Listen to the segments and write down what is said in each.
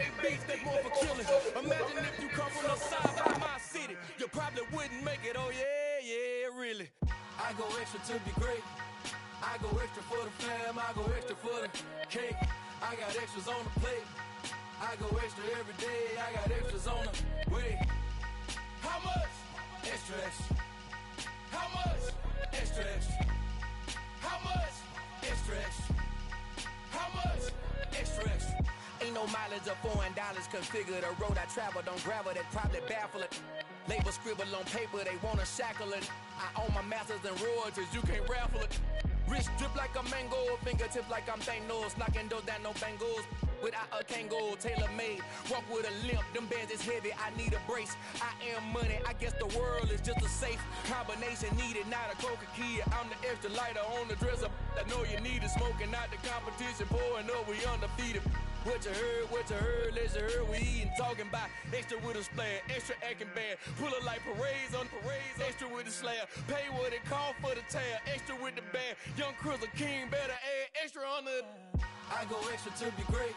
Straight beef, that's more for killing. Imagine if you come from the side by my city. You probably wouldn't make it, oh yeah, yeah, really. I go extra to be great. I go extra for the fam, I go extra for the cake. I got extras on the plate. I go extra every day, I got extras on the way. How much? Extra, extra. How much? Extra, extra. How much? Extra, extra. How much? Extra, extra. Ain't no mileage of $4 configure the road I travel. Don't gravel that probably baffle it. Label scribble on paper, they wanna shackle it. I own my masters and royalties, you can't raffle it. Wrist drip like a mango, fingertips like I'm Thanos. Knocking those down, no bangles. Without a Kango, tailor-made. Walk with a limp, them bands is heavy, I need a brace. I am money, I guess the world is just a safe combination needed, not a coca key. I'm the extra lighter on the dresser. I know you need it, smoking out the competition, pouring up, we undefeated. What you heard, let's you heard, we eating, talking about extra with a splash, extra acting bad. Pull it like parades on parades, extra with the slab. Pay what it cost for the tab, extra with the band. Young Crizzle King, better add extra on the. I go extra to be great.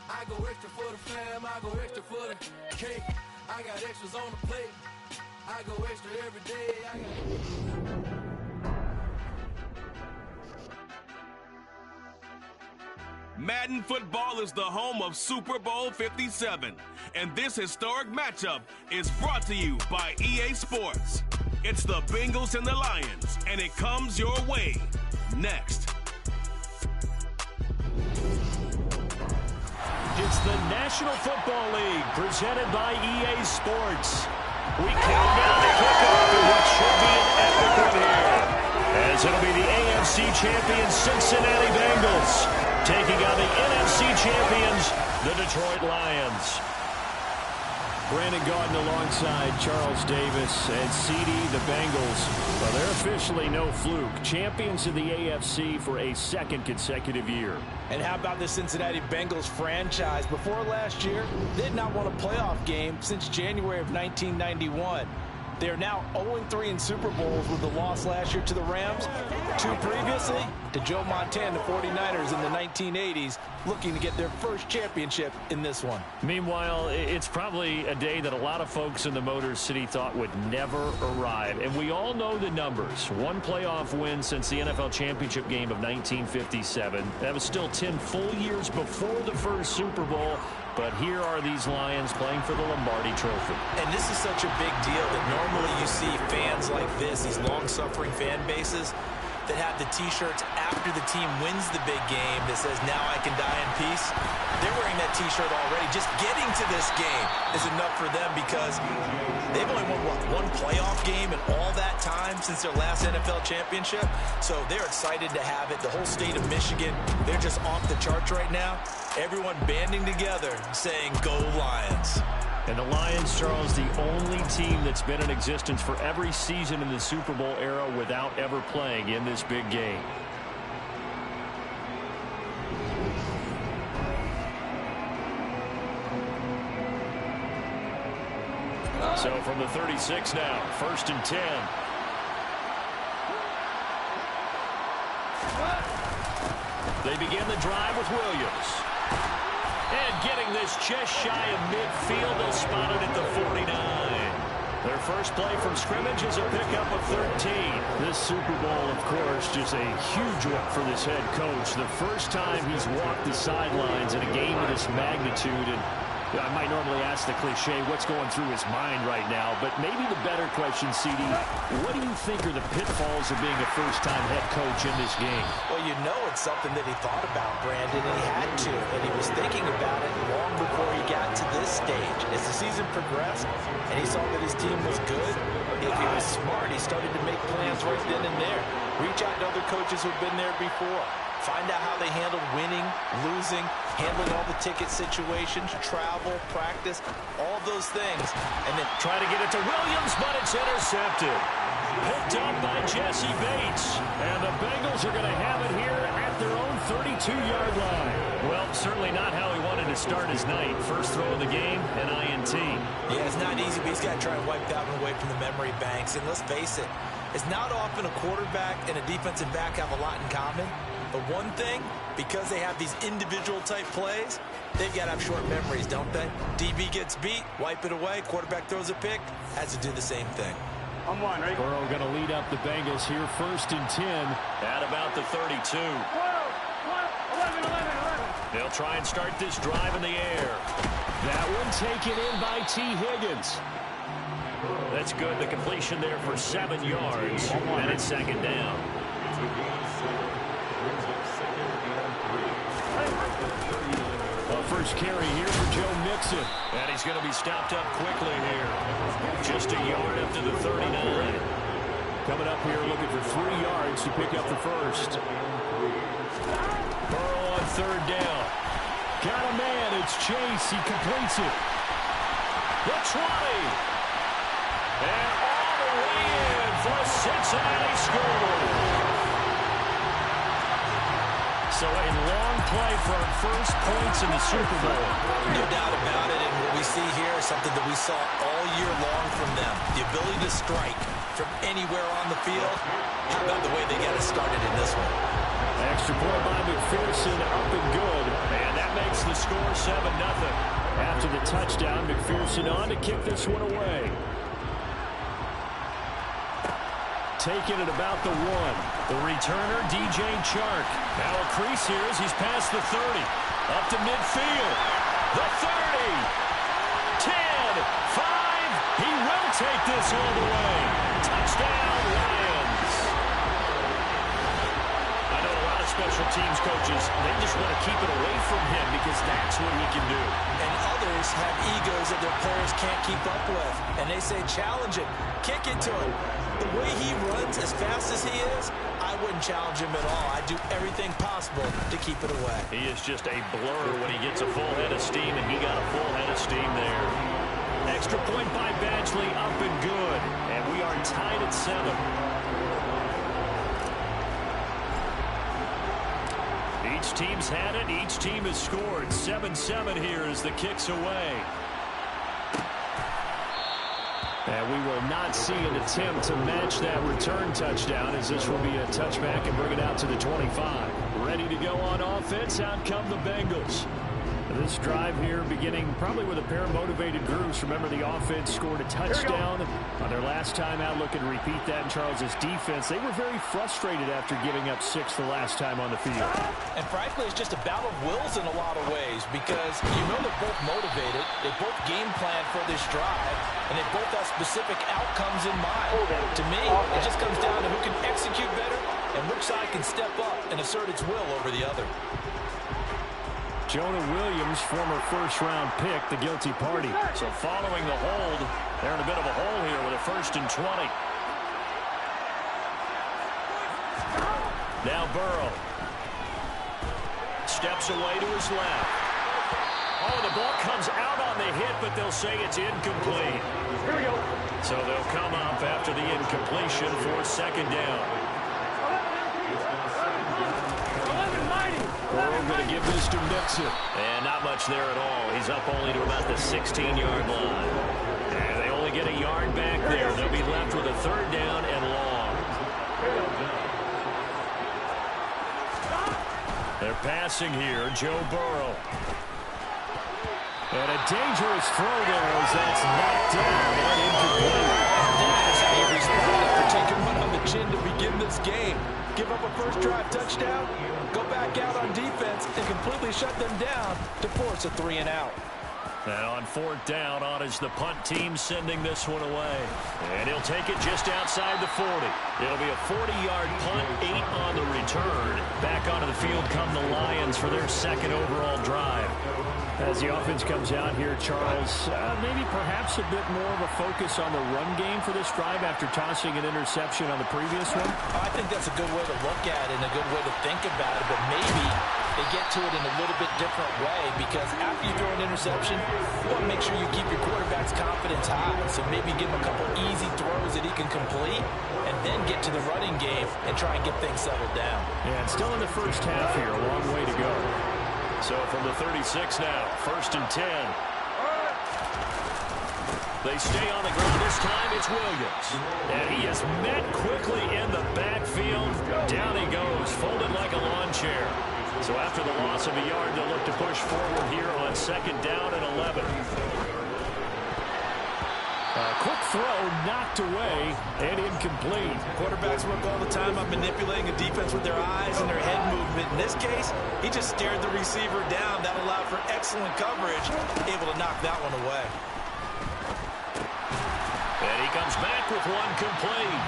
I go extra for the fam, I go extra for the cake. I got extras on the plate. I go extra every day. Madden football is the home of Super Bowl 57, and this historic matchup is brought to you by EA Sports. It's the Bengals and the Lions, and it comes your way next. It's the National Football League presented by EA Sports. We count down the kickoff in what should be an epic one here, as it'll be the AFC champions Cincinnati Bengals taking on the NFC champions, the Detroit Lions. Brandon Gaudin alongside Charles Davis and CD, the Bengals. Well, they're officially no fluke. Champions of the AFC for a second consecutive year. And how about the Cincinnati Bengals franchise? Before last year, they did not won a playoff game since January of 1991. They are now 0-3 in Super Bowls with the loss last year to the Rams, 2 previously to Joe Montana, the 49ers in the 1980s, looking to get their first championship in this one. Meanwhile, it's probably a day that a lot of folks in the Motor City thought would never arrive. And we all know the numbers. 1 playoff win since the NFL championship game of 1957. That was still 10 full years before the first Super Bowl. But here are these Lions playing for the Lombardi Trophy. And this is such a big deal that normally you see fans like this, these long-suffering fan bases, that have the T-shirts after the team wins the big game that says, "Now I can die in peace." They're wearing that T-shirt already. Just getting to this game is enough for them because they've only won, what, 1 playoff game in all that time since their last NFL championship. So they're excited to have it. The whole state of Michigan, they're just off the charts right now. Everyone banding together saying, "Go Lions." And the Lions, Charles, the only team that's been in existence for every season in the Super Bowl era without ever playing in this big game. So from the 36 now, 1st and 10. They begin the drive with Williams. And getting this just shy of midfield, they'll spot it at the 49. Their first play from scrimmage is a pickup of 13. This Super Bowl, of course, just a huge one for this head coach. The first time he's walked the sidelines in a game of this magnitude. And I might normally ask the cliche, what's going through his mind right now? But maybe the better question, CD, what do you think are the pitfalls of being a first-time head coach in this game? Well, you know it's something that he thought about, Brandon, and he had to. And he was thinking about it long before he got to this stage. As the season progressed and he saw that his team was good, if he was smart, he started to make plans right then and there. Reach out to other coaches who've been there before. Find out how they handled winning, losing, handling all the ticket situations, travel, practice, all those things. And then try to get it to Williams, but it's intercepted. Picked up by Jesse Bates. And the Bengals are going to have it here at their own 32-yard line. Well, certainly not how he wanted to start his night. First throw of the game, an INT. Yeah, it's not easy, but he's got to try and wipe that one away from the memory banks. And let's face it, it's not often a quarterback and a defensive back have a lot in common. The one thing, because they have these individual type plays, they've got to have short memories, don't they? DB gets beat, wipe it away, quarterback throws a pick, has to do the same thing. Burrow going to lead up the Bengals here, 1st and 10 at about the 32. 11. They'll try and start this drive in the air. That one taken in by T. Higgins. That's good. The completion there for 7 yards, and it's 2nd down. First carry here for Joe Mixon. And he's going to be stopped up quickly here. Just a yard up to the 39. Coming up here looking for 3 yards to pick up the first. Burrow on 3rd down. Got a man. It's Chase. He completes it. The 20. And all the way in for a Cincinnati score. So a long play for first points in the Super Bowl. No doubt about it, and what we see here is something that we saw all year long from them. The ability to strike from anywhere on the field. How about the way they got it started in this one? Extra point by McPherson, up and good. And that makes the score 7-0. After the touchdown, McPherson on to kick this one away. Taking it about the 1. The returner, DJ Chark. Now a crease here as he's past the 30. Up to midfield. The 30. 10. 5. He will take this all the way. Touchdown, Lions. I know a lot of special teams coaches, they just want to keep it away from him because that's what he can do. And others have egos that their players can't keep up with. And they say, challenge it. Kick it to him. The way he runs as fast as he is, I wouldn't challenge him at all. I'd do everything possible to keep it away. He is just a blur when he gets a full head of steam, and he got a full head of steam there. Extra point by Badgley, up and good. And we are tied at 7. Each team's had it. Each team has scored. 7-7 here as the kick's away. And we will not see an attempt to match that return touchdown as this will be a touchback and bring it out to the 25. Ready to go on offense. Out come the Bengals. This drive here beginning probably with a pair of motivated groups. Remember, the offense scored a touchdown on their last time out. Looking to repeat that in Charles's defense. They were very frustrated after giving up 6 the last time on the field. And frankly, it's just a battle of wills in a lot of ways because you know they're both motivated. They both game plan for this drive, and they both have specific outcomes in mind. To me, it just comes down to who can execute better and which side can step up and assert its will over the other. Jonah Williams, former first-round pick, the guilty party. So following the hold, they're in a bit of a hole here with a 1st and 20. Now Burrow. Steps away to his left. Oh, the ball comes out on the hit, but they'll say it's incomplete. Here we go. So they'll come up after the incompletion for 2nd down. Burrow going to give this to Mixon. And not much there at all. He's up only to about the 16-yard line. And they only get a yard back there. They'll be left with a 3rd down and long. They're passing here. Joe Burrow. And a dangerous throw there as that's knocked down and incomplete. That's how you respond after taking one on the chin to begin this game. Give up a first drive touchdown, go back out on defense, and completely shut them down to force a 3-and-out. Now on 4th down, on is the punt team sending this one away. And he'll take it just outside the 40. It'll be a 40-yard punt, 8 on the return. Back onto the field come the Lions for their 2nd overall drive. As the offense comes out here, Charles, maybe perhaps a bit more of a focus on the run game for this drive after tossing an interception on the previous one? I think that's a good way to look at it and a good way to think about it, but maybe they get to it in a little bit different way because after you throw an interception, you want to make sure you keep your quarterback's confidence high. So maybe give him a couple easy throws that he can complete and then get to the running game and try and get things settled down. Yeah, and still in the first half here, a long way to go. So from the 36 now, 1st and 10. They stay on the ground. This time it's Williams. And he is met quickly in the backfield. Down he goes, folded like a lawn chair. So after the loss of a yard, they'll look to push forward here on 2nd down and 11. Quick throw knocked away and incomplete. Quarterbacks work all the time on manipulating a defense with their eyes and their head movement. In this case, he just stared the receiver down. That allowed for excellent coverage, able to knock that one away. And he comes back with one complete.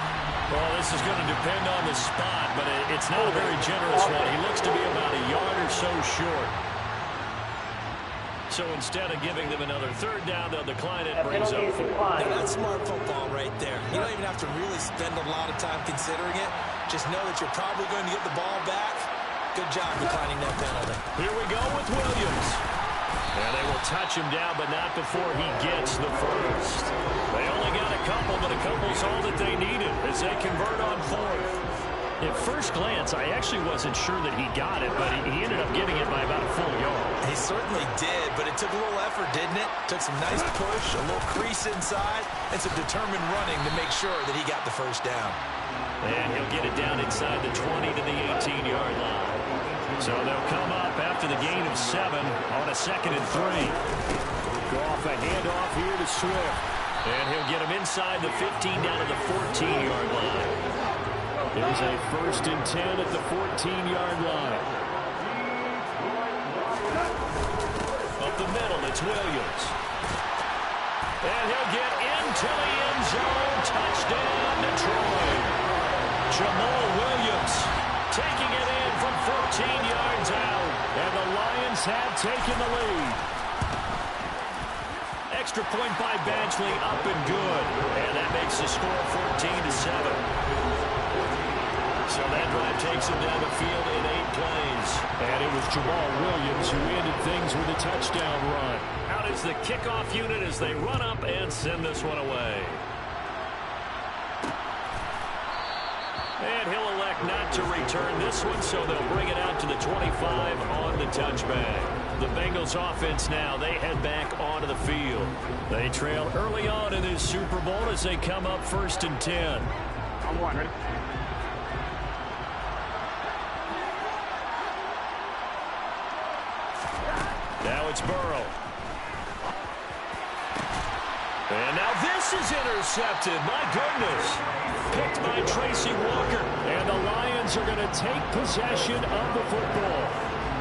Well, this is going to depend on the spot, but it's not a very generous one. He looks to be about a yard or so short. So instead of giving them another 3rd down, they'll decline it, brings up 4. Now, that's smart football right there. You don't even have to really spend a lot of time considering it. Just know that you're probably going to get the ball back. Good job declining that penalty. Here we go with Williams. And they will touch him down, but not before he gets the first. They only got a couple, but a couple's all that they needed as they convert on 4th. At first glance, I actually wasn't sure that he got it, but he ended up getting it by about a full yard. He certainly did, but it took a little effort, didn't it? Took some nice push, a little crease inside, and some determined running to make sure that he got the first down. And he'll get it down inside the 20 to the 18-yard line. So they'll come up after the gain of 7 on a 2nd and 3. Goff a handoff here to Swift. And he'll get him inside the 15 down to the 14-yard line. There's a 1st and 10 at the 14-yard line. Up the middle, it's Williams. And he'll get into the end zone. Touchdown, Detroit. Jamal Williams taking it in from 14 yards out. And the Lions have taken the lead. Extra point by Badgley, up and good. And that makes the score 14-7. So that drive takes him down the field in 8 plays. And it was Jamal Williams who ended things with a touchdown run. Out is the kickoff unit as they run up and send this one away. And he'll elect not to return this one, so they'll bring it out to the 25 on the touchback. The Bengals offense now, they head back onto the field. They trail early on in this Super Bowl as they come up 1st and 10. I'm one, ready? Now it's Burrow. And now this is intercepted. My goodness. Picked by Tracy Walker. And the Lions are going to take possession of the football.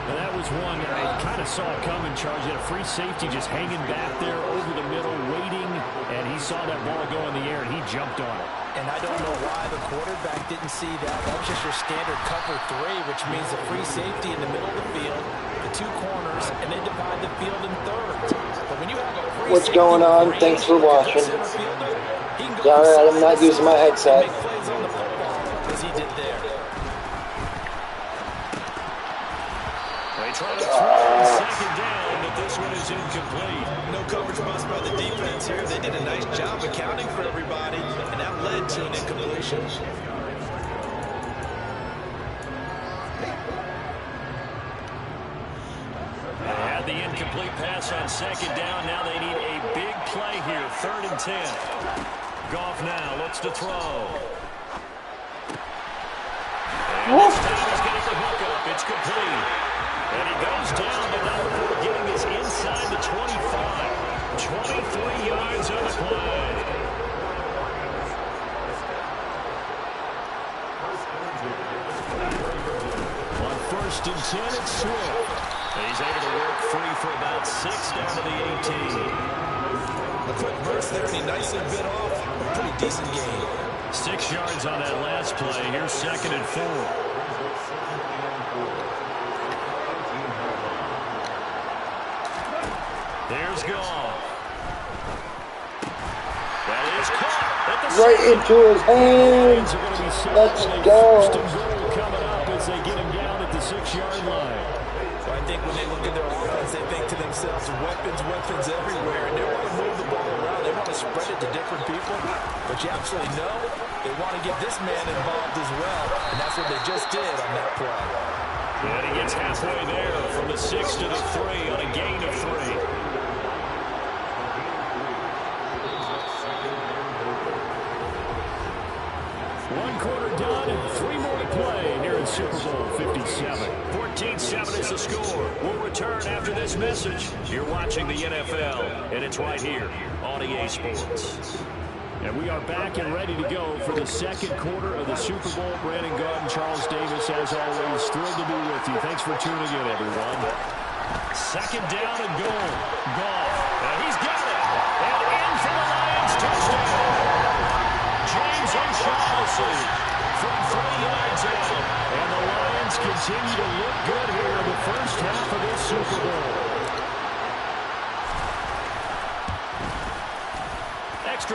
And that was one I kind of saw coming. Charge had a free safety just hanging back there over the middle, waiting. And he saw that ball go in the air, and he jumped on it. And I don't know why the quarterback didn't see that. That was just your standard cover 3, which means a free safety in the middle of the field, the 2 corners, and they divide the field in thirds. But when you have a free What's going on? Thanks for watching. Sorry, I'm not using my headset. Make plays on the football as he did there. They try to throw on 2nd down, but this one is incomplete. No coverage bust by the defense here. They did a nice job accounting for everybody, and that led to an incompletion. They had the incomplete pass on 2nd down. Now they need a big play here, 3rd and 10. Goff now looks to throw. And this time he's getting the hook up. It's complete. And he goes down, but not before getting this inside the 25. 23 yards on the play. On 1st and 10, it's Swift. He's able to work free for about 6 down to the 18. A quick burst there, and he nicely bit off. A pretty decent game. 6 yards on that last play. Here's 2nd and 4. There's Goff. That is caught. Right into his hands. Let's go. Coming up as they get him down at the 6-yard line. So I think when they look at their offense, they think to themselves, weapons everywhere, and they want to move the ball around. They want to spread it to different people. But you absolutely know they want to get this man involved as well, and that's what they just did on that play. And he gets halfway there from the 6 to the 3 on a gain of 3. 57. 14-7 is the score. We'll return after this message. You're watching the NFL, and it's right here on EA Sports. And we are back and ready to go for the second quarter of the Super Bowl. Brandon Garden, Charles Davis, as always, thrilled to be with you. Thanks for tuning in, everyone. Second down and goal. Goff. And he's got it. And in for the Lions touchdown. James O'Shaughnessy from 3 yards out. And the Lions continue to look good here in the first half of this Super Bowl.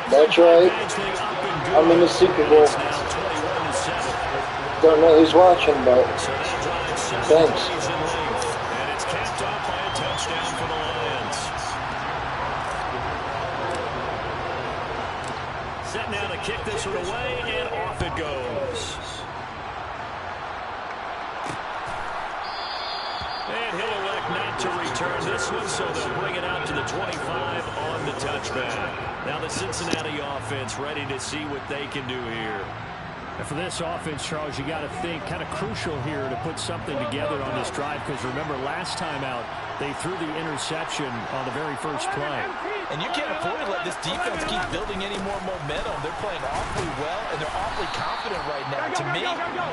That's right. I'm in the Super Bowl. Don't know who's watching, but thanks. And it's capped off by a touchdown for the Lions. Set now to kick this one away, and off it goes. And he'll elect not to return this one, so they'll bring it out to the 25 on the touchback. Now the Cincinnati offense ready to see what they can do here. And for this offense, Charles, you got to think kind of crucial here to put something together on this drive, because remember last time out they threw the interception on the very first play. And you can't afford to let this defense keep building any more momentum. They're playing awfully well, and they're awfully confident right now. To me,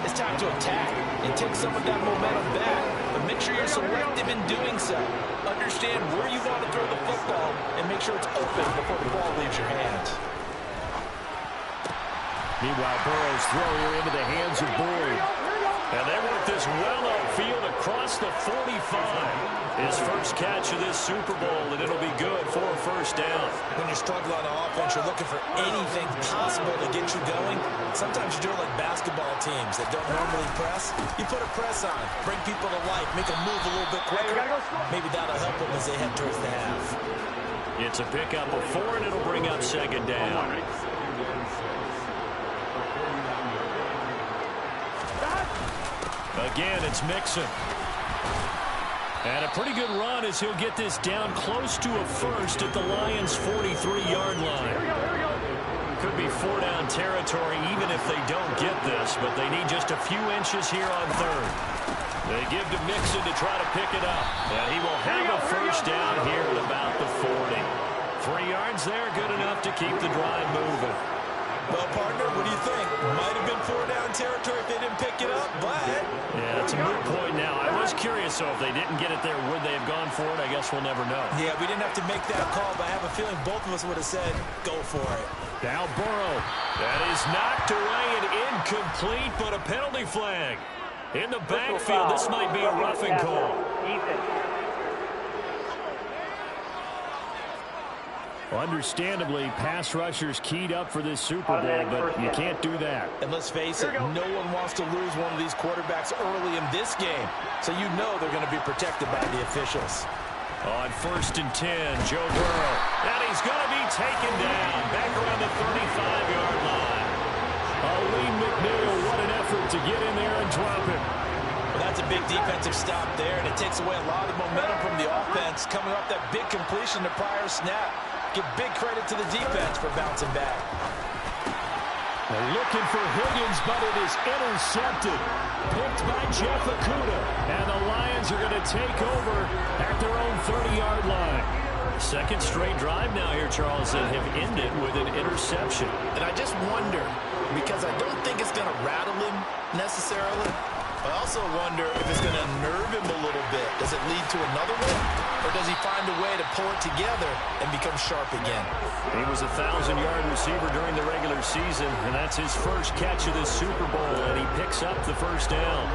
it's time to attack and take some of that momentum back. But make sure you're selective in doing so. Understand where you want to throw the football and make sure it's open before the ball leaves your hands. Meanwhile, Burrow's throw here into the hands of Boyd. And they work this well upfield across the 45. His first catch of this Super Bowl, and it'll be good for a first down. When you struggle on offense, you're looking for anything possible to get you going. Sometimes you do it like basketball teams that don't normally press. You put a press on, bring people to life, make them move a little bit quicker. Maybe that'll help them as they head towards the half. It's a pickup of 4, and it'll bring up second down. Again, it's Mixon. And a pretty good run as he'll get this down close to a first at the Lions' 43-yard line. Could be 4-down territory even if they don't get this, but they need just a few inches here on third. They give to Mixon to try to pick it up. And he will have a first down here at about the 40. 3 yards there, good enough to keep the drive moving. Well, partner, what do you think? Might have been 4-down territory if they didn't pick it up, but... Yeah, it's a moot point now. I was curious, so if they didn't get it there, would they have gone for it? I guess we'll never know. Yeah, we didn't have to make that call, but I have a feeling both of us would have said, go for it. Now Burrow. That is knocked away and incomplete, but a penalty flag. In the backfield, this might be a roughing call. Understandably, pass rushers keyed up for this Super Bowl, but you can't do that. And let's face it, no one wants to lose one of these quarterbacks early in this game. So you know they're going to be protected by the officials. On 1st and 10, Joe Burrow. And he's going to be taken down back around the 35-yard line. Lee McNeil, what an effort to get in there and drop him. Well, that's a big defensive stop there, and it takes away a lot of momentum from the offense coming off that big completion the prior snap. Give big credit to the defense for bouncing back. They're looking for Higgins, but it is intercepted. Picked by Jeff Okudah. And the Lions are going to take over at their own 30-yard line. Second straight drive now here, Charles, that have ended with an interception. And I just wonder, because I don't think it's going to rattle him necessarily, I also wonder if it's going to nerve him a little bit. Does it lead to another one? Or does he find a way to pull it together and become sharp again? He was a 1,000-yard receiver during the regular season, and that's his first catch of this Super Bowl, and he picks up the first down.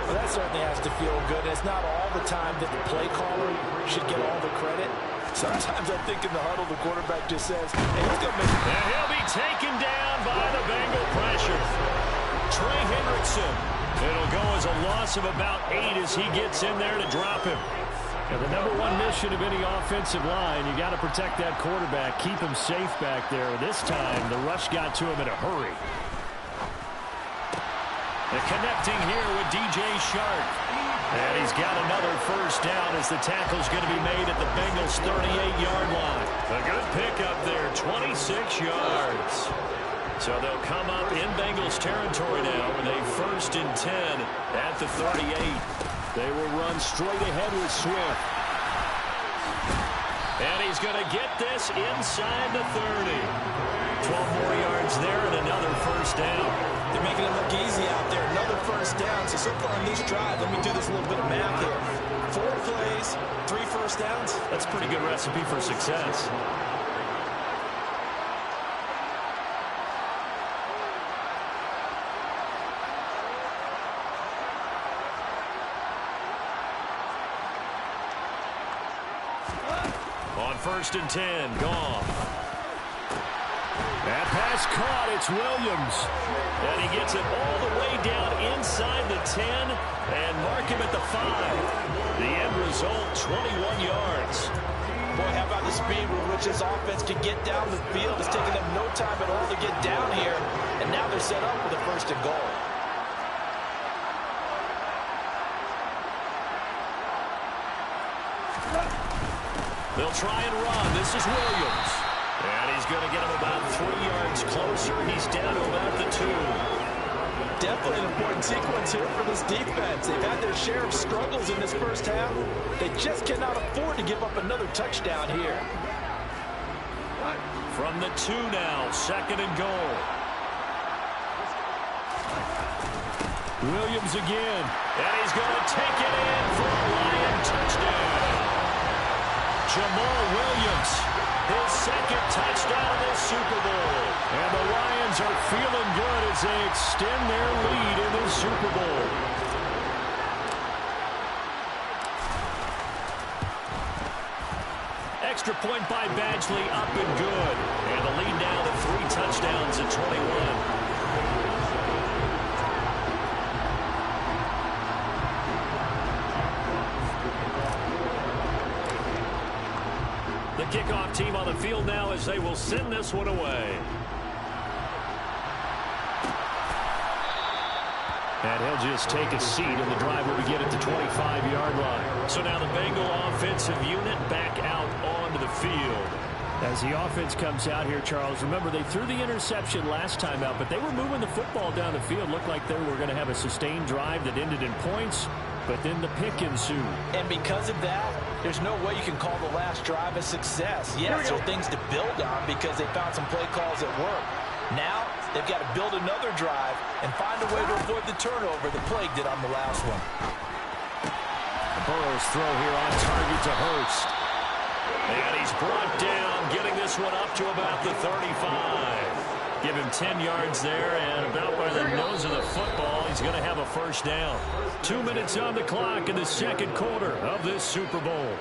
Well, that certainly has to feel good. It's not all the time that the play caller should get all the credit. Sometimes I think in the huddle, the quarterback just says, hey, he's going to make it. And he'll be taken down by the Bengal pressure. Trey Hendrickson. It'll go as a loss of about 8 as he gets in there to drop him. And the #1 mission of any offensive line, you got to protect that quarterback, keep him safe back there. This time, the rush got to him in a hurry. They're connecting here with DJ Shark. And he's got another first down as the tackle's going to be made at the Bengals' 38-yard line. A good pickup there, 26 yards. So they'll come up in Bengals territory now with a 1st and 10 at the 38. They will run straight ahead with Swift. And he's going to get this inside the 30. 12 more yards there and another 1st down. They're making it look easy out there. Another 1st down. So far in this drive, let me do this little bit of math here. 4 plays, 3 1st downs. That's a pretty good recipe for success. On 1st and 10, gone. That pass caught. It's Williams. And he gets it all the way down inside the 10 and mark him at the 5. The end result, 21 yards. Boy, how about the speed with which this offense can get down the field? It's taking them no time at all to get down here. And now they're set up with a 1st and goal. They'll try and run. This is Williams. And he's going to get him about 3 yards closer. He's down to about the 2. Definitely an important sequence here for this defense. They've had their share of struggles in this 1st half. They just cannot afford to give up another touchdown here. From the 2 now, 2nd and goal. Williams again. And he's going to take it in for a Lion touchdown. Jamal Williams, his 2nd touchdown of the Super Bowl. And the Lions are feeling good as they extend their lead in the Super Bowl. Extra point by Badgley, up and good. And the lead now to 3 touchdowns at 21. The kickoff team on the field now as they will send this one away. And he'll just take a seat, and the drive will begin at the 25-yard line. So now the Bengal offensive unit back out onto the field. As the offense comes out here, Charles, remember they threw the interception last time out, but they were moving the football down the field. Looked like they were going to have a sustained drive that ended in points, but then the pick ensued. And because of that, there's no way you can call the last drive a success. Yes, there are things to build on because they found some play calls that work. Now, they've got to build another drive and find a way to avoid the turnover that plagued it on the last one. Burrow's throw here on target to Hurst. And he's brought down, getting this one up to about the 35. Give him 10 yards there, and about by the nose of the football, he's going to have a 1st down. 2 minutes on the clock in the 2nd quarter of this Super Bowl.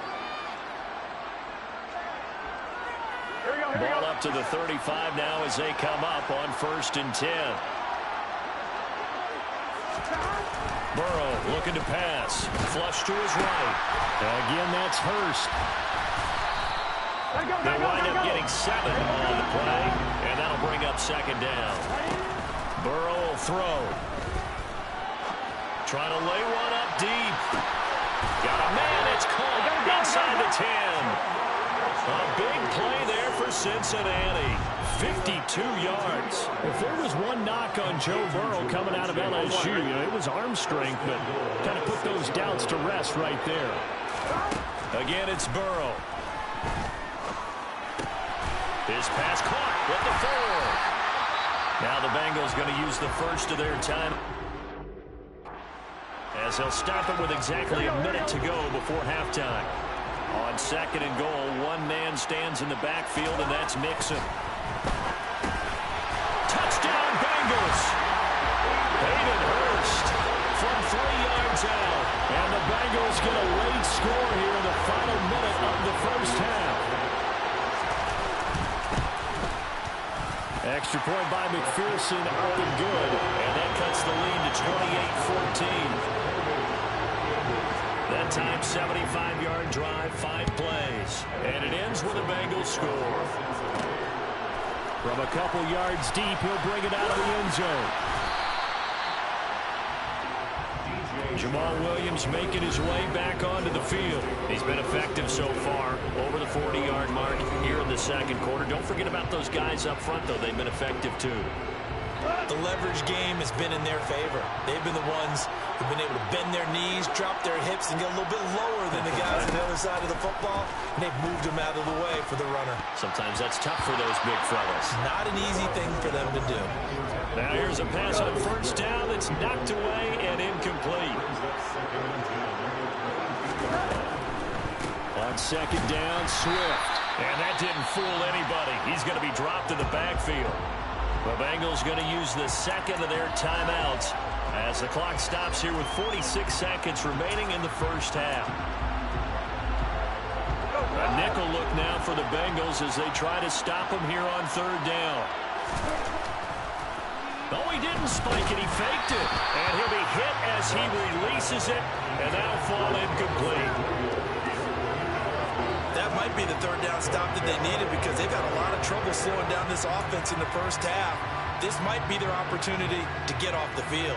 Ball up to the 35 now as they come up on 1st and 10. Burrow looking to pass. Flush to his right. Again, that's Hurst. They'll wind up getting 7 on the play, and that'll bring up 2nd down. Burrow will throw. Trying to lay one up deep. Got a man, it's caught inside the 10. A big play there for Cincinnati. 52 yards. If there was one knock on Joe Burrow coming out of LSU, it was arm strength, but kind of put those doubts to rest right there. Again, it's Burrow. His pass caught with the 4. Now the Bengals going to use the 1st of their time, as they'll stop it with exactly a minute to go before halftime. On 2nd and goal, one man stands in the backfield, and that's Mixon. Touchdown, Bengals! Hayden Hurst from 3 yards out. And the Bengals get a late score here in the final minute of the 1st half. Extra point by McPherson, up and good. And that cuts the lead to 28-14. That time, 75-yard drive, 5 plays. And it ends with a Bengals score. From a couple yards deep, he'll bring it out of the end zone. Jamal Williams making his way back onto the field. He's been effective so far, over the 40-yard mark here in the second quarter. Don't forget about those guys up front, though. They've been effective, too. The leverage game has been in their favor. They've been the ones who've been able to bend their knees, drop their hips, and get a little bit lower than the guys on the other side of the football, and they've moved them out of the way for the runner. Sometimes that's tough for those big fellas. Not an easy thing for them to do. Now here's a pass on first down that's knocked away and incomplete. On second down, Swift. And that didn't fool anybody. He's going to be dropped in the backfield. The Bengals going to use the second of their timeouts as the clock stops here with 46 seconds remaining in the first half. A nickel look now for the Bengals as they try to stop him here on third down. Oh, he didn't spike it. He faked it. And he'll be hit as he releases it, and that'll fall incomplete. That might be the third down stop that they needed because they've had a lot of trouble slowing down this offense in the first half. This might be their opportunity to get off the field.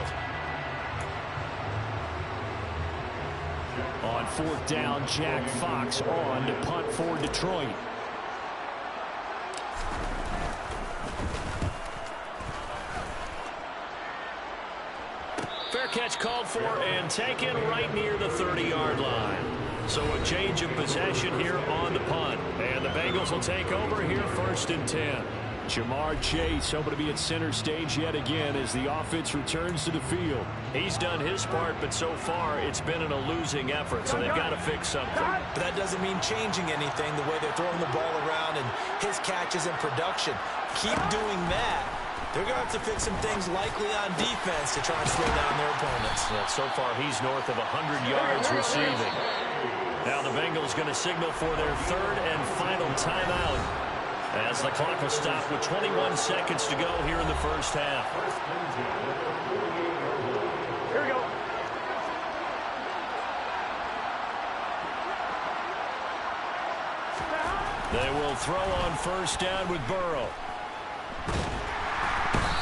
On fourth down, Jack Fox on to punt for Detroit. Fair catch called for and taken right near the 30-yard line. So a change of possession here on the punt. And the Bengals will take over here first and 10. Jamar Chase hoping to be at center stage yet again as the offense returns to the field. He's done his part, but so far it's been in a losing effort, so they've got to fix something. But that doesn't mean changing anything, the way they're throwing the ball around and his catches and production. Keep doing that. They're going to have to fix some things likely on defense to try and slow down their opponents. Yeah, so far he's north of 100 yards receiving. Now the Bengals going to signal for their third and final timeout as the clock will stop with 21 seconds to go here in the first half. Here we go. They will throw on first down with Burrow.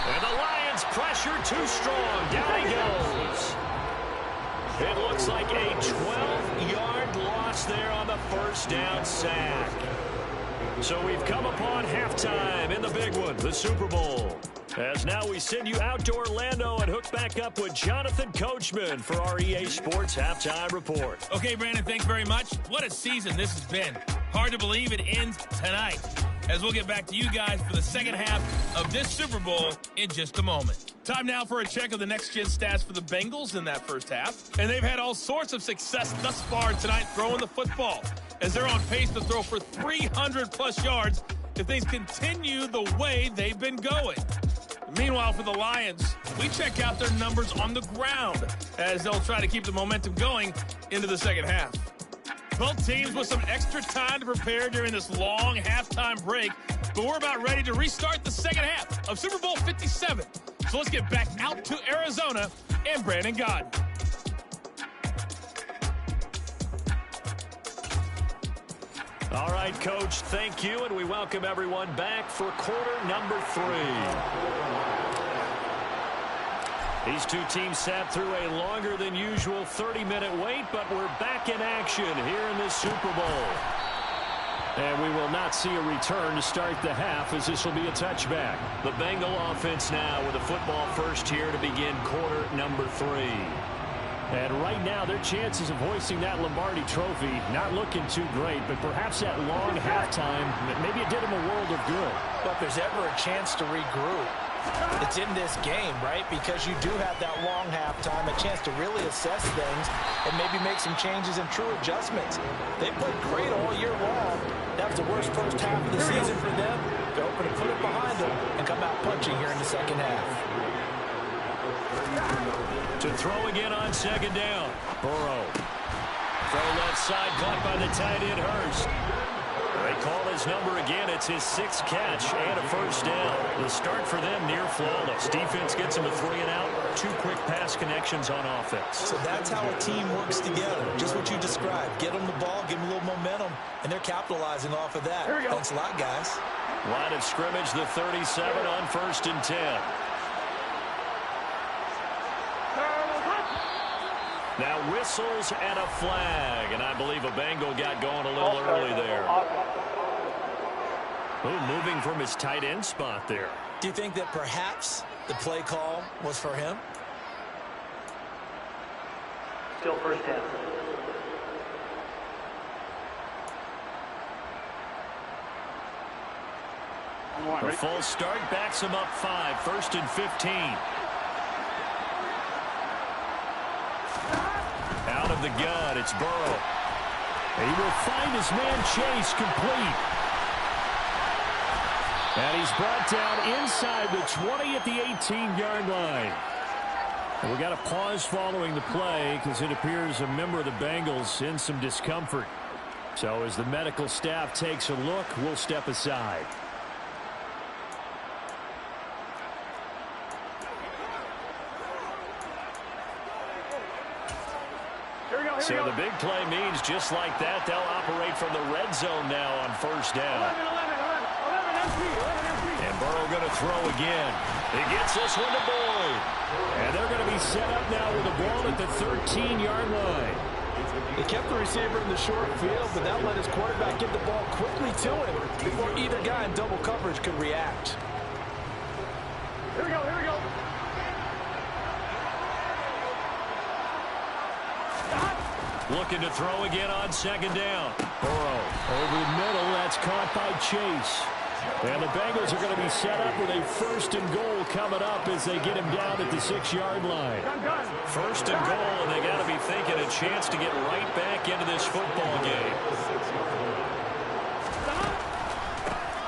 And the Lions pressure too strong. Down he goes. It looks like a 12-yard loss there on the first down sack. So we've come upon halftime in the big one, the Super Bowl. As now we send you out to Orlando and hook back up with Jonathan Coachman for our EA Sports Halftime Report. Okay, Brandon, thanks very much. What a season this has been. Hard to believe it ends tonight, as we'll get back to you guys for the second half of this Super Bowl in just a moment. Time now for a check of the next-gen stats for the Bengals in that first half. And they've had all sorts of success thus far tonight throwing the football, as they're on pace to throw for 300-plus yards if things continue the way they've been going. Meanwhile, for the Lions, we check out their numbers on the ground as they'll try to keep the momentum going into the second half. Both teams with some extra time to prepare during this long halftime break, but we're about ready to restart the second half of Super Bowl 57. So let's get back out to Arizona and Brandon Godden. All right, Coach, thank you, and we welcome everyone back for quarter number 3. These two teams sat through a longer than usual 30-minute wait, but we're back in action here in this Super Bowl. And we will not see a return to start the half, as this will be a touchback. The Bengal offense now with a football first here to begin quarter number 3. And right now, their chances of hoisting that Lombardi trophy not looking too great, but perhaps that long halftime, maybe it did them a world of good. But if there's ever a chance to regroup, it's in this game, right? Because you do have that long halftime, a chance to really assess things and maybe make some changes and true adjustments. They played great all year long. That was the worst first half of the season for them. They're hoping to put it behind them and come out punching here in the second half. To throw again on second down. Burrow. Throw left side, caught by the tight end, Hurst. They call his number again. It's his 6th catch and a first down. The start for them near flawless. Defense gets him a 3 and out. 2 quick pass connections on offense. So that's how a team works together. Just what you described. Get them the ball, give them a little momentum, and they're capitalizing off of that. Thanks a lot, guys. Line of scrimmage, the 37 on first and 10. Now whistles and a flag, and I believe a Bengal got going a little early there. Moving from his tight end spot there. Do you think that perhaps the play call was for him? Still first down. A full start backs him up 5, 1st and 15. Out of the gun, it's Burrow. And he will find his man Chase complete. And he's brought down inside the 20 at the 18-yard line. And we got a pause following the play because it appears a member of the Bengals in some discomfort. So as the medical staff takes a look, we'll step aside. So the big play means just like that, they'll operate from the red zone now on first down. And Burrow going to throw again. He gets this one to Boyd. And they're going to be set up now with the ball at the 13-yard line. He kept the receiver in the short field, but that let his quarterback get the ball quickly to him before either guy in double coverage could react. Here we go, here we go. Looking to throw again on second down. Burrow over the middle. That's caught by Chase. And the Bengals are going to be set up with a 1st and goal coming up as they get him down at the 6-yard line. 1st and goal, and they got to be thinking a chance to get right back into this football game.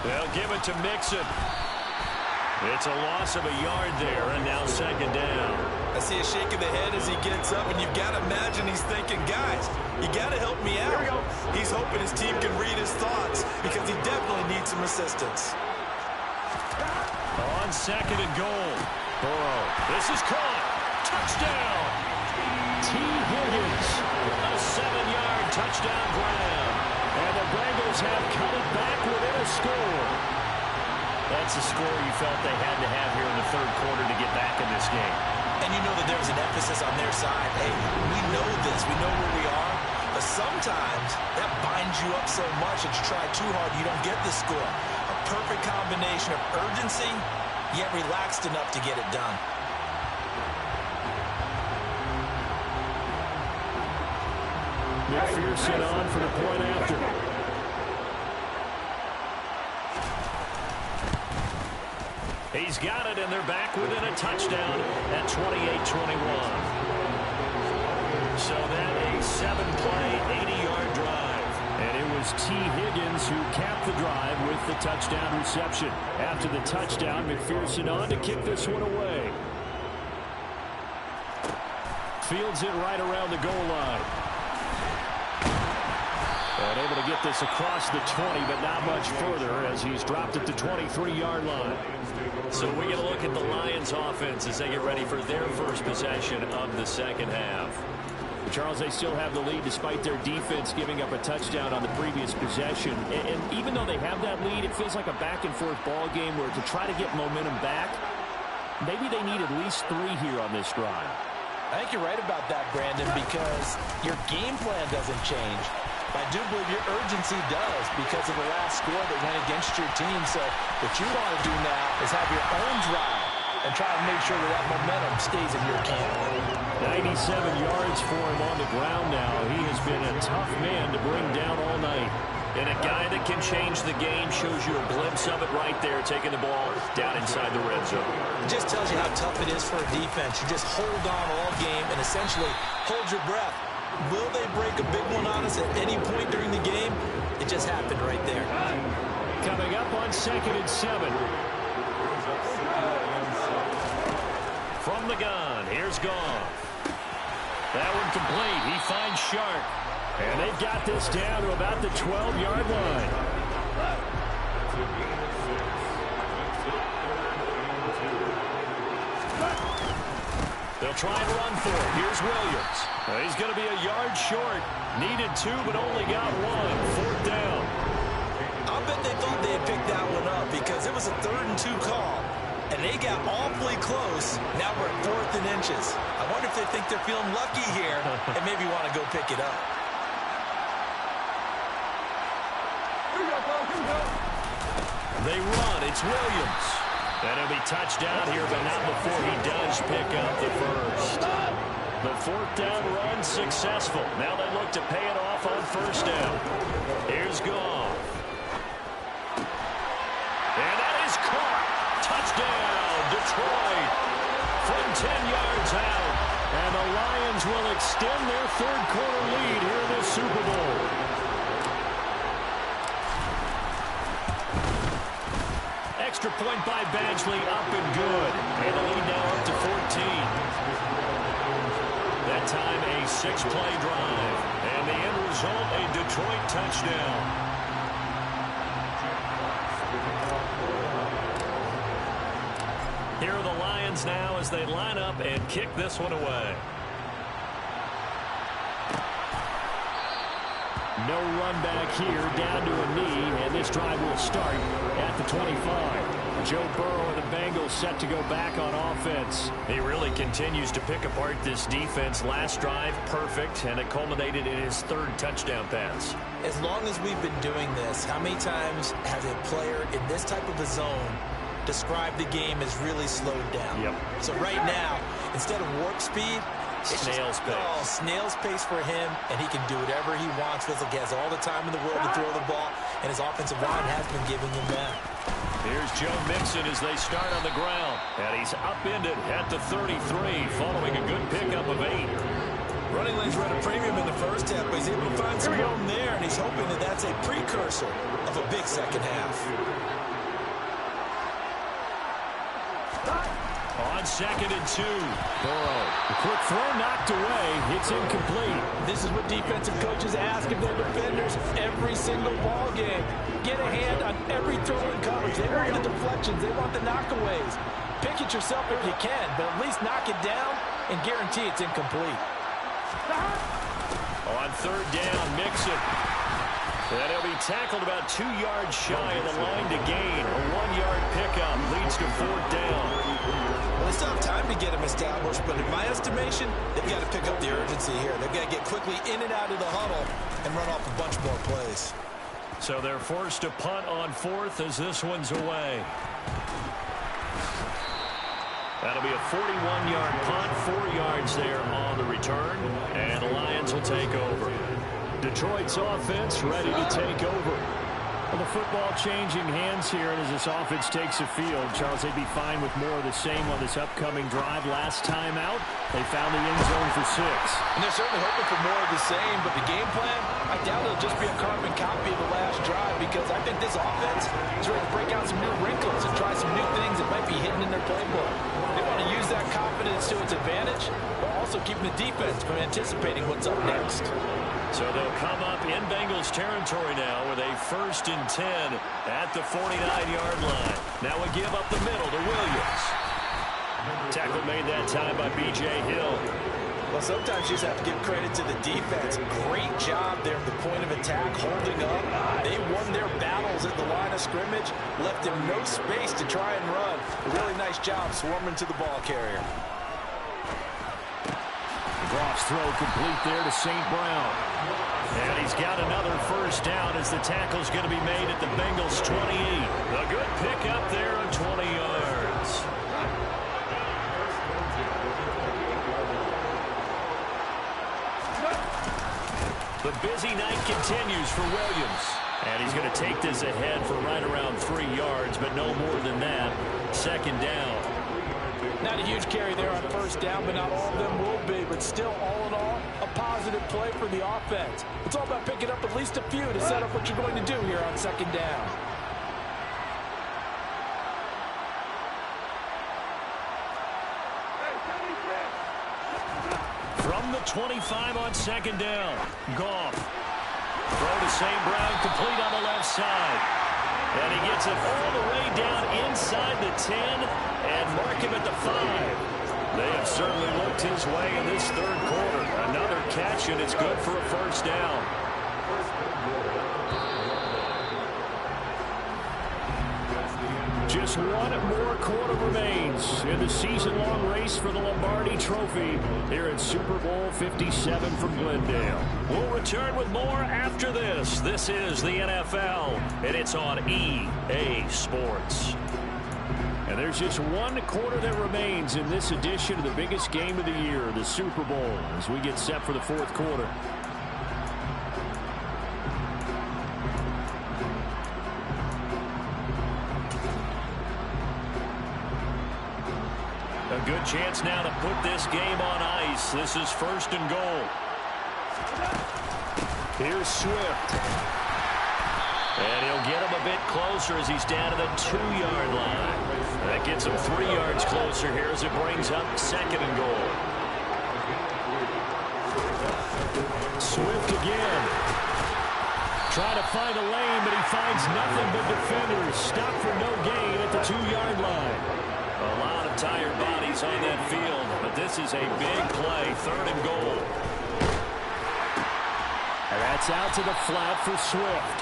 They'll give it to Mixon. It's a loss of a yard there, and now second down. I see a shake of the head as he gets up, and you've got to imagine he's thinking, guys, you got to help me out. He's hoping his team can read his thoughts because he definitely needs some assistance. On second and goal. Burrow. This is caught. Touchdown. T. Higgins. A 7-yard touchdown grab. And the Bengals have cut it back within a score. That's a score you felt they had to have here in the third quarter to get back in this game. And you know that there was an emphasis on their side. Hey, we know this. We know where we are. But sometimes that binds you up so much that you try too hard, you don't get the score. A perfect combination of urgency, yet relaxed enough to get it done. McPherson on for the point after. He's got it, and they're back within a touchdown at 28-21. So that a 7-play, 80-yard drive. And it was T. Higgins who capped the drive with the touchdown reception. After the touchdown, McPherson on to kick this one away. Fields it right around the goal line. And able to get this across the 20, but not much further as he's dropped at the 23-yard line. So we get a look at the Lions offense as they get ready for their first possession of the second half. Charles, they still have the lead despite their defense giving up a touchdown on the previous possession. And even though they have that lead, it feels like a back-and-forth ball game where to try to get momentum back, maybe they need at least 3 here on this drive. I think you're right about that, Brandon, because your game plan doesn't change. I do believe your urgency does because of the last score that went against your team. So what you want to do now is have your own drive and try to make sure that that momentum stays in your camp. 97 yards for him on the ground now. He has been a tough man to bring down all night. And a guy that can change the game shows you a glimpse of it right there, taking the ball down inside the red zone. It just tells you how tough it is for a defense. You just hold on all game and essentially hold your breath. Will they break a big one on us at any point during the game? It just happened right there. Coming up on 2nd and 7. From the gun, here's Goff. That one complete. He finds Sharp. And they've got this down to about the 12-yard line. They'll try and run for it. Here's Williams. He's going to be a yard short. Needed 2, but only got 1. 4th down. I'll bet they thought they had picked that one up because it was a 3rd and 2 call. And they got awfully close. Now we're at 4th and inches. I wonder if they think they're feeling lucky here and maybe want to go pick it up. They run. It's Williams. And he'll be touchdown here, but not before he does pick up the first. The fourth down run successful. Now they look to pay it off on first down. Here's Goff. And that is caught. Touchdown, Detroit. From 10 yards out. And the Lions will extend their third quarter lead here in this Super Bowl. Extra point by Badgley, up and good. And the lead now up to 14. That time a 6-play drive. And the end result, a Detroit touchdown. Here are the Lions now as they line up and kick this one away. No run back here, down to a knee, and this drive will start at the 25. Joe Burrow and the Bengals set to go back on offense. He really continues to pick apart this defense. Last drive, perfect, and it culminated in his third touchdown pass. As long as we've been doing this, how many times has a player in this type of a zone described the game as really slowed down? Yep. So right now, instead of warp speed, snail's pace. Oh, snail's pace for him, and he can do whatever he wants. Feels like he has all the time in the world to throw the ball, and his offensive line has been giving him that. Here's Joe Mixon as they start on the ground. And he's upended at the 33 following a good pickup of 8. Running lanes were at a premium in the first half, but he's able to find some room there, and he's hoping that that's a precursor of a big second half. On 2nd and 2. Burrow. The quick throw knocked away. It's incomplete. This is what defensive coaches ask of their defenders every single ball game. Get a hand on every throw in coverage. They want the deflections. They want the knockaways. Pick it yourself if you can, but at least knock it down and guarantee it's incomplete. On 3rd down, Mixon. And he'll be tackled about 2 yards shy of the line to gain. A 1-yard pickup leads to 4th down. Well, they still have time to get him established, but in my estimation, they've got to pick up the urgency here. They've got to get quickly in and out of the huddle and run off a bunch more plays. So they're forced to punt on 4th as this one's away. That'll be a 41-yard punt, 4 yards there on the return, and the Lions will take over. Detroit's offense ready to take over. Well, the football changing hands here, and as this offense takes the field, Charles, they'd be fine with more of the same on this upcoming drive. Last time out, they found the end zone for 6. And they're certainly hoping for more of the same, but the game plan, I doubt it'll just be a carbon copy of the last drive, because I think this offense is ready to break out some new wrinkles and try some new things that might be hidden in their playbook. They want to use that confidence to its advantage, while also keeping the defense from anticipating what's up next. So they'll come up in Bengals territory now with a 1st and 10 at the 49-yard line. Now we give up the middle to Williams. Tackle made that time by B.J. Hill. Well, sometimes you just have to give credit to the defense. Great job there at the point of attack, holding up. They won their battles at the line of scrimmage, left him no space to try and run. A really nice job swarming to the ball carrier. Goff's throw complete there to St. Brown. And he's got another 1st down as the tackle's going to be made at the Bengals 28. A good pickup there on 20 yards. The busy night continues for Williams. And he's going to take this ahead for right around 3 yards, but no more than that. 2nd down. Not a huge carry there on 1st down, but not all of them will be. But still, all in all, a positive play for the offense. It's all about picking up at least a few to set up what you're going to do here on 2nd down. From the 25 on 2nd down, Goff. Throw to St. Brown, complete on the left side. And he gets it all the way down inside the 10 and mark him at the 5. They have certainly looked his way in this 3rd quarter. Another catch, and it's good for a 1st down. Just one more quarter remains in the season-long race for the Lombardi Trophy here at Super Bowl 57 from Glendale. We'll return with more after this. This is the NFL, and it's on EA Sports. And there's just one quarter that remains in this edition of the biggest game of the year, the Super Bowl, as we get set for the fourth quarter. A good chance now to put this game on ice. This is first and goal. Here's Swift. And he'll get him a bit closer as he's down to the 2-yard line. That gets him 3 yards closer here as it brings up second and goal. Swift again. Trying to find a lane, but he finds nothing but defenders. Stopped for no gain at the 2-yard line. A lot of tired bodies on that field, but this is a big play, third and goal. And that's out to the flat for Swift.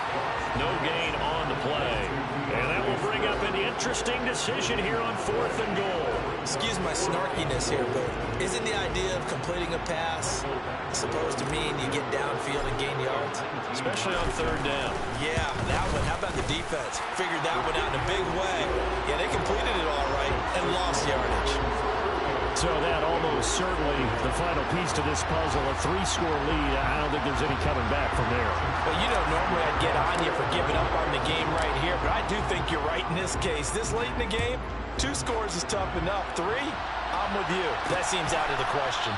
No gain on the play. And that will bring up an interesting decision here on fourth and goal. Excuse my snarkiness here, but isn't the idea of completing a pass supposed to mean you get downfield and gain yards? Especially on third down. Yeah, that one. How about the defense? Figured that one out in a big way. Yeah, they completed it all right and lost yardage. So that almost certainly the final piece to this puzzle, a 3-score lead. I don't think there's any coming back from there. Well, you know, normally I'd get on you for giving up on the game right here, but I do think you're right in this case. This late in the game, 2 scores is tough enough. 3, I'm with you. That seems out of the question.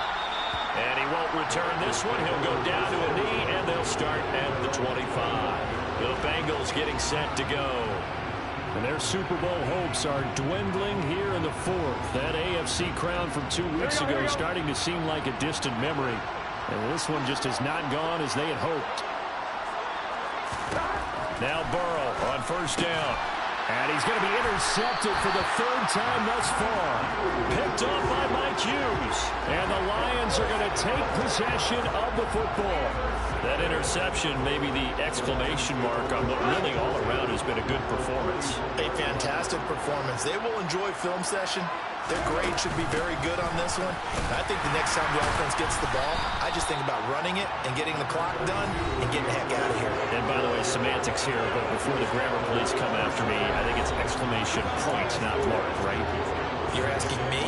And he won't return this one. He'll go down to a knee, and they'll start at the 25. The Bengals getting set to go. And their Super Bowl hopes are dwindling here in the fourth. That AFC crown from 2 weeks ago starting to seem like a distant memory. And this one just has not gone as they had hoped. Now Burrow on first down. And he's going to be intercepted for the 3rd time thus far. Picked off by Mike Hughes. And the Lions are going to take possession of the football. That interception, maybe the exclamation mark on what really all around has been a good performance. A fantastic performance. They will enjoy film session. Their grade should be very good on this one. I think the next time the offense gets the ball, I just think about running it and getting the clock done and getting the heck out of here. And by the way, semantics here, but before the grammar police come after me, I think it's exclamation point, not mark, right? You're asking me?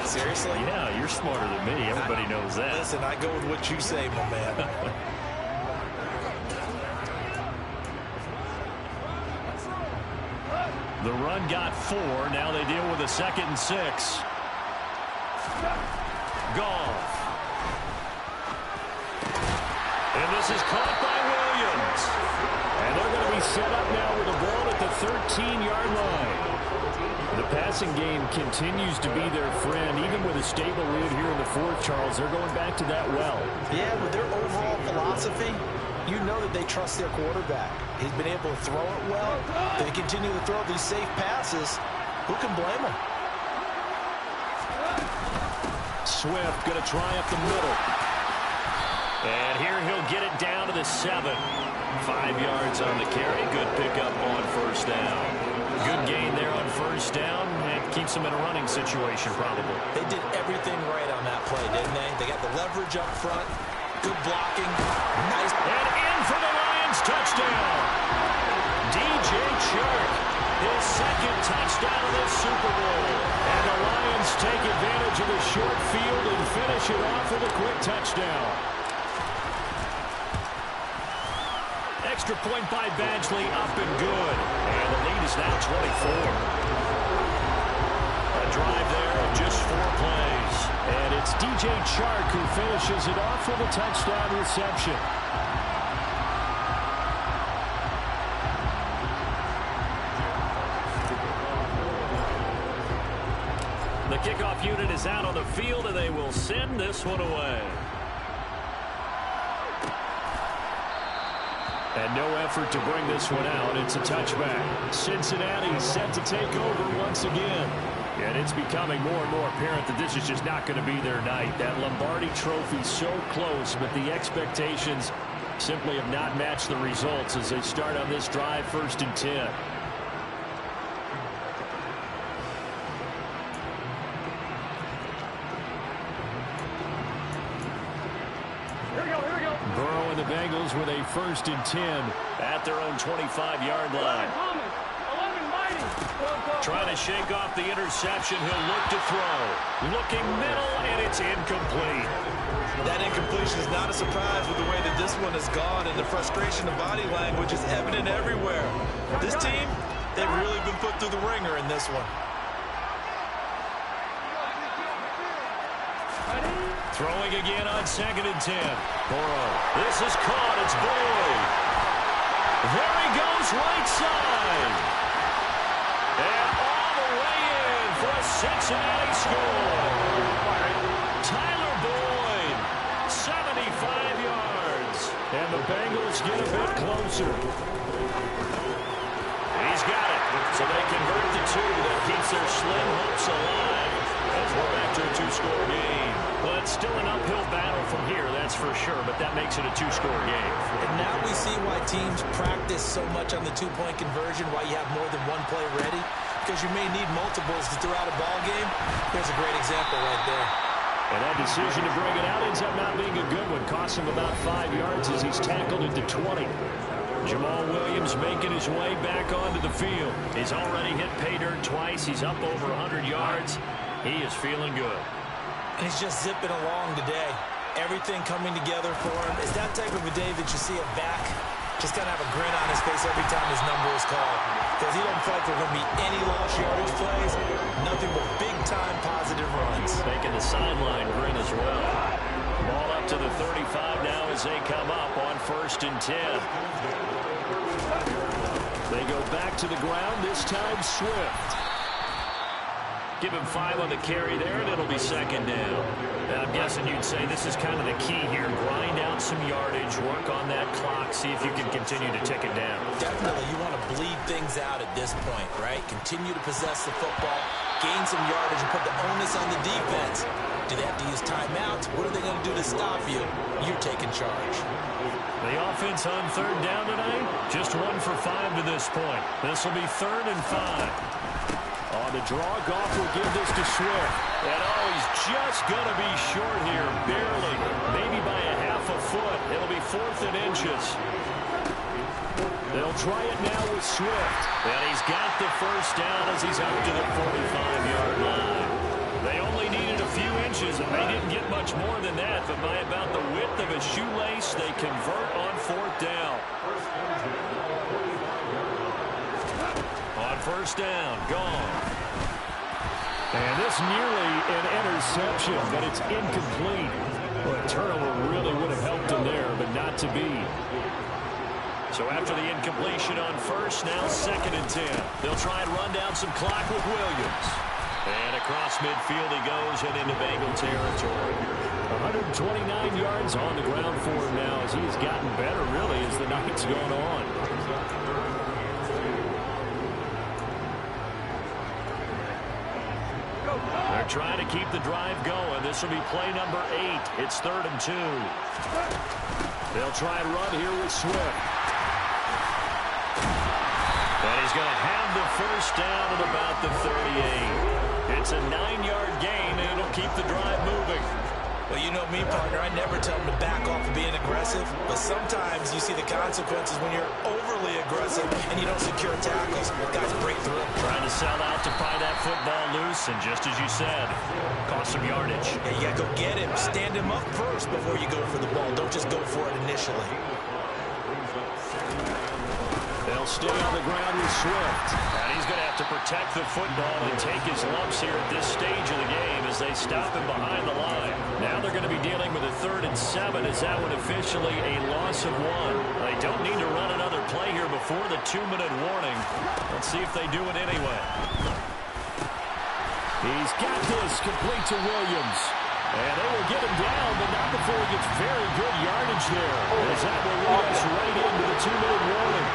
Seriously? Yeah, you're smarter than me. Everybody knows that. Listen, I go with what you say, my man. The run got 4. Now they deal with a 2nd and 6. Goff. And this is caught by Williams. And they're going to be set up now with the ball at the 13-yard line. The passing game continues to be their friend. Even with a stable lead here in the fourth, Charles, they're going back to that well. Yeah, with their overall philosophy, you know that they trust their quarterback. He's been able to throw it well. They continue to throw these safe passes. Who can blame them? Swift going to try up the middle. And here he'll get it down to the 7. 5 yards on the carry. Good pickup on first down. Good gain there on first down. And keeps them in a running situation probably. They did everything right on that play, didn't they? They got the leverage up front. Good blocking. Nice. And in for the Lions touchdown. DJ Chark, his 2nd touchdown of the Super Bowl. And the Lions take advantage of the short field and finish it off with a quick touchdown. Extra point by Badgley, up and good. And the lead is now 24. A drive there of just 4 plays. And it's DJ Chark who finishes it off with a touchdown reception. The kickoff unit is out on the field, and they will send this one away. And no effort to bring this one out. It's a touchback. Cincinnati set to take over once again. And it's becoming more and more apparent that this is just not going to be their night. That Lombardi Trophy so close, but the expectations simply have not matched the results as they start on this drive, 1st and 10. Bengals with a 1st and 10 at their own 25-yard line. Trying to shake off the interception. He'll look to throw. Looking middle, and it's incomplete. That incompletion is not a surprise with the way that this one has gone, and the frustration of body language is evident everywhere. This team, they've really been put through the ringer in this one. Throwing again on 2nd and 10. Burrow. This is caught. It's Boyd. There he goes, right side. And all the way in for a Cincinnati score. Tyler Boyd, 75 yards. And the Bengals get a bit closer. He's got it. So they convert the 2. That keeps their slim hopes alive as we're back to a 2-score game. Well, it's still an uphill battle from here, that's for sure, but that makes it a 2-score game. And now we see why teams practice so much on the 2-point conversion, why you have more than one play ready, because you may need multiples to throw out a ball game. There's a great example right there. And that decision to bring it out ends up not being a good one. Costs him about 5 yards as he's tackled at the 20. Jamal Williams making his way back onto the field. He's already hit pay dirt twice. He's up over 100 yards. He is feeling good. And he's just zipping along today. Everything coming together for him. It's that type of a day that you see a back just kind of have a grin on his face every time his number is called. Because he doesn't feel like there are going to be any lost yardage plays. Nothing but big-time positive runs. Making the sideline grin as well. Ball up to the 35 now as they come up on 1st and 10. They go back to the ground, this time Swift. Give him 5 on the carry there, and it'll be 2nd down. And I'm guessing you'd say this is kind of the key here. Grind out some yardage, work on that clock, see if you can continue to tick it down. Definitely, you want to bleed things out at this point, right? Continue to possess the football, gain some yardage, and put the onus on the defense. Do they have to use timeouts? What are they going to do to stop you? You're taking charge. The offense on 3rd down tonight, just 1 for 5 to this point. This will be 3rd and 5. On the draw, Goff will give this to Swift. And oh, he's just going to be short here, barely. Maybe by a half a foot. It'll be 4th and inches. They'll try it now with Swift. And he's got the 1st down as he's up to the 45-yard line. They only needed a few inches, and they didn't get much more than that. But by about the width of a shoelace, they convert on 4th down. On 1st down, gone. And this nearly an interception, but it's incomplete. Well, a turnover really would have helped him there, but not to be. So after the incompletion on 1st, now 2nd and 10. They'll try and run down some clock with Williams. And across midfield he goes and into Bengal territory. 129 yards on the ground for him now as he's gotten better, really, as the night's gone on. They're trying to keep the drive going. This will be play number 8. It's 3rd and 2. They'll try and run here with Swift. And he's going to have the 1st down at about the 38. It's a 9-yard gain, and it'll keep the drive moving. Well, you know me, partner. I never tell them to back off of being aggressive. But sometimes you see the consequences when you're overly aggressive and you don't secure tackles. Guys break through. Trying to sell out to pry that football loose, and just as you said, cost some yardage. Yeah, you got to go get him. Stand him up first before you go for the ball. Don't just go for it initially. They'll stay on the ground with Swift. And he's going to have to protect the football and take his lumps here at this stage of the game as they stop him behind the line. Now they're going to be dealing with a 3rd and 7. Is that one officially a loss of 1? They don't need to run another play here before the 2-minute warning. Let's see if they do it anyway. He's got this complete to Williams. And they will get him down, but not before he gets very good yardage there. As that will lead us right into the 2-minute warning.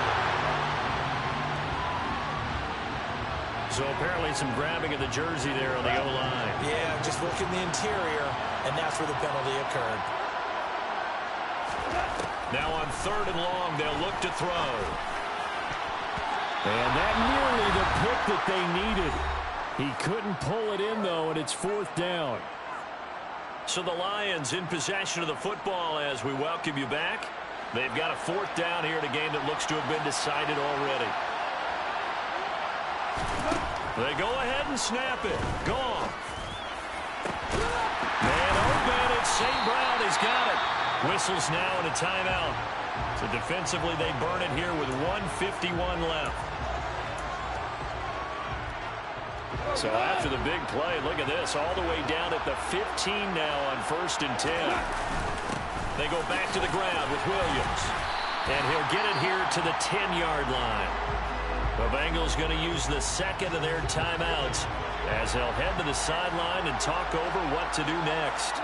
So apparently some grabbing of the jersey there on the O-line. Yeah, just working the interior, and that's where the penalty occurred. Now on 3rd and long, they'll look to throw. And that nearly the pick that they needed. He couldn't pull it in, though, and it's 4th down. So the Lions in possession of the football as we welcome you back. They've got a 4th down here in a game that looks to have been decided already. They go ahead and snap it. Gone. Man open. It's St. Brown. He's got it. Whistles now and a timeout. So defensively, they burn it here with 1:51 left. So after the big play, look at this. All the way down at the 15 now on 1st and 10. They go back to the ground with Williams. And he'll get it here to the 10-yard line. The Bengals going to use the 2nd of their timeouts as they'll head to the sideline and talk over what to do next.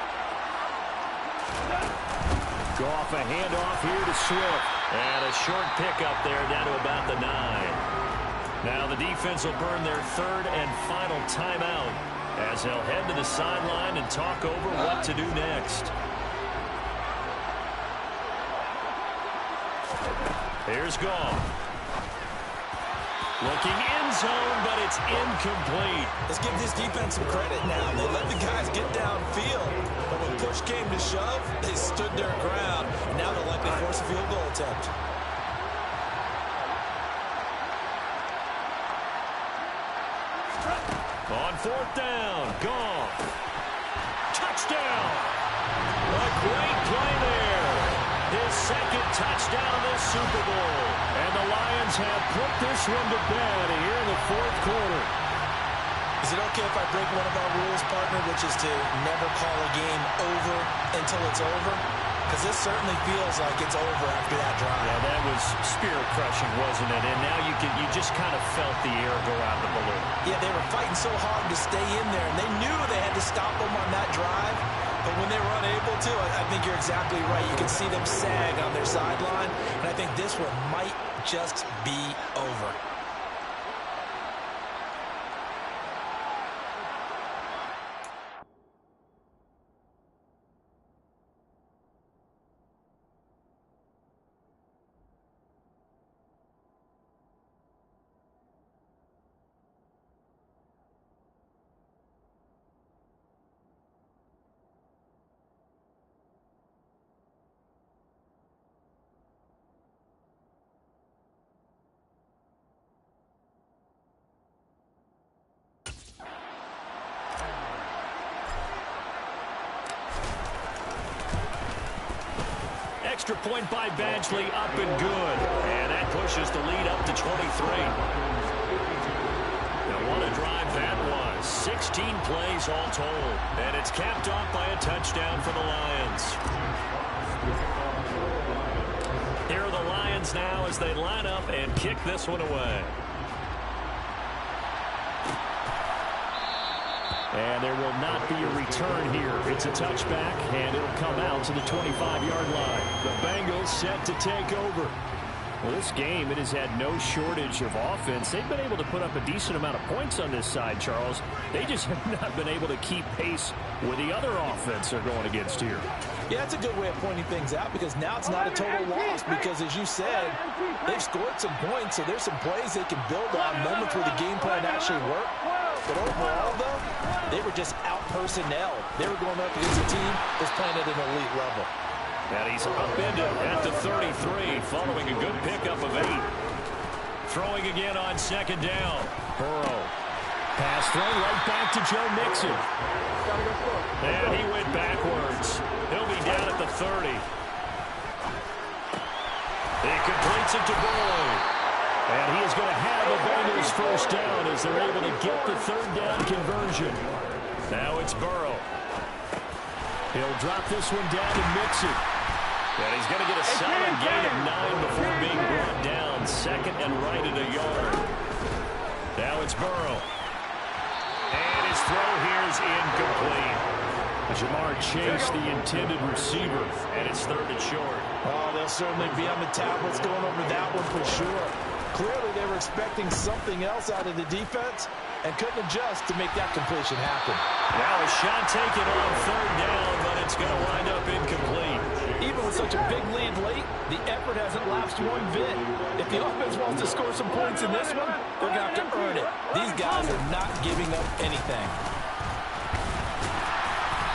Go off a handoff here to Swift. And a short pickup there down to about the 9. Now the defense will burn their 3rd and final timeout as they'll head to the sideline and talk over what to do next. Here's Goff. Looking end zone, but it's incomplete. Let's give this defense some credit now. They let the guys get downfield, but when push came to shove, they stood their ground. And now they'll likely force a field goal attempt. On 4th down, Goff. Touchdown. A great play there. His 2nd touchdown of this Super Bowl. And the Lions have put this one to bed here in the 4th quarter. Is it okay if I break one of our rules, partner, which is to never call a game over until it's over? Because this certainly feels like it's over after that drive. Yeah, that was spirit-crushing, wasn't it? And now you just kind of felt the air go out of the balloon. Yeah, they were fighting so hard to stay in there, and they knew they had to stop them on that drive. But when they were unable to, I think you're exactly right. You can see them sag on their sideline, and I think this one might just be over. Extra point by Badgley, up and good. And that pushes the lead up to 23. Now what a drive that was. 16 plays all told. And it's capped off by a touchdown for the Lions. Here are the Lions now as they line up and kick this one away. And there will not be a return here. It's a touchback, and it'll come out to the 25-yard line. The Bengals set to take over. Well, this game, it has had no shortage of offense. They've been able to put up a decent amount of points on this side, Charles. They just have not been able to keep pace with the other offense they're going against here. Yeah, that's a good way of pointing things out because now it's not a total loss because, as you said, they've scored some points, so there's some plays they can build on, moments where the game plan actually worked. But overall, though, they were just out-personnel. They were going up against a team that's playing at an elite level. And he's upended at the 33 following a good pickup of 8. Throwing again on 2nd down. Burrow. Pass throw right back to Joe Mixon. And he went backwards. He'll be down at the 30. He completes it to Boyd. And he is going to have a Bengals first down as they're able to get the 3rd down conversion. Now it's Burrow. He'll drop this one down to Mixon. And he's going to get a solid gain of 9 before being brought down. 2nd and right at a yard. Now it's Burrow. And his throw here is incomplete. Jamar Chase, the intended receiver, and it's 3rd and short. Oh, they'll certainly be on the tablets going over that one for sure. Clearly, they were expecting something else out of the defense and couldn't adjust to make that completion happen. Now a shot taken on 3rd down, but it's going to wind up incomplete. Even with such a big lead late, the effort hasn't lapsed one bit. If the offense wants to score some points in this one, they're going to have to earn it. These guys are not giving up anything.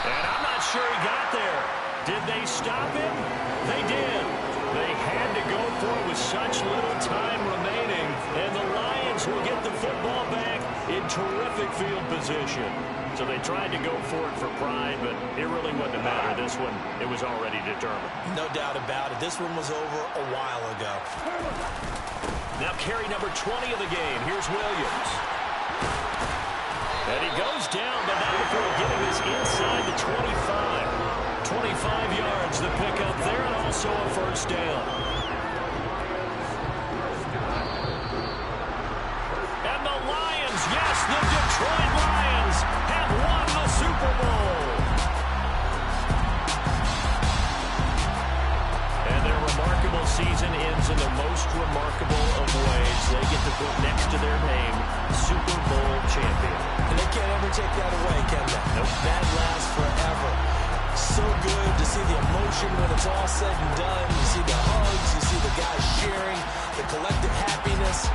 And I'm not sure he got there. Did they stop him? They did. They had to go for it with such little time remaining, and the Lions will get the football back in terrific field position. So they tried to go for it for pride, but it really wouldn't have mattered. This one, it was already determined. No doubt about it. This one was over a while ago. Now carry number 20 of the game. Here's Williams. And he goes down, but not before getting this inside the 25. 25 yards, the pickup there, and also a first down. And the Lions, yes, the Detroit Lions have won the Super Bowl. And their remarkable season ends in the most remarkable of ways. They get to put next to their name, Super Bowl champion. And they can't ever take that away, can they? Nope. That lasts forever. So good to see the emotion when it's all said and done. You see the hugs, you see the guys cheering, the collective happiness.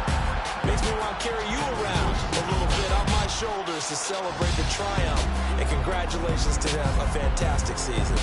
Makes me want to carry you around a little bit on my shoulders to celebrate the triumph. And congratulations to them, a fantastic season.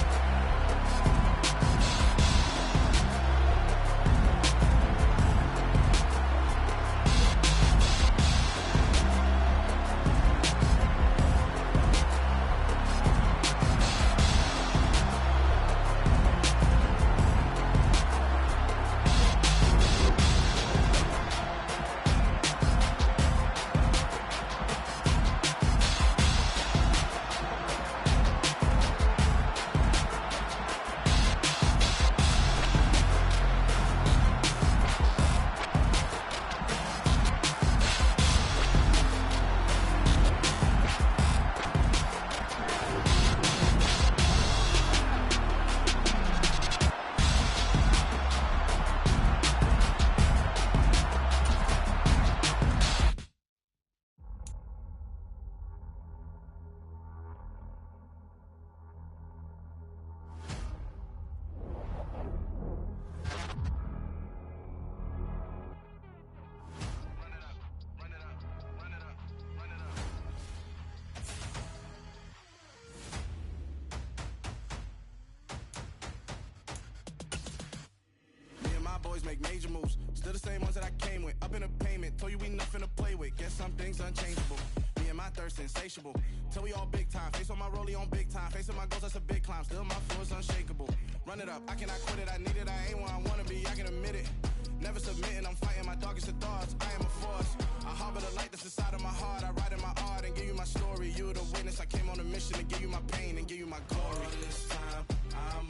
Boys make major moves, still the same ones that I came with. Up in a payment, told you we nothing to play with. Guess some things unchangeable. Me and my thirst insatiable. Till we all big time. Face on my rollie on big time. Facing my goals, that's a big climb. Still my flow is unshakable. Run it up, I cannot quit it. I need it, I ain't where I wanna be. I can admit it. Never submitting, I'm fighting my darkest of thoughts. I am a force. I harbor the light that's inside of my heart. I write in my art and give you my story. You the witness. I came on a mission to give you my pain and give you my glory. All this time, I'm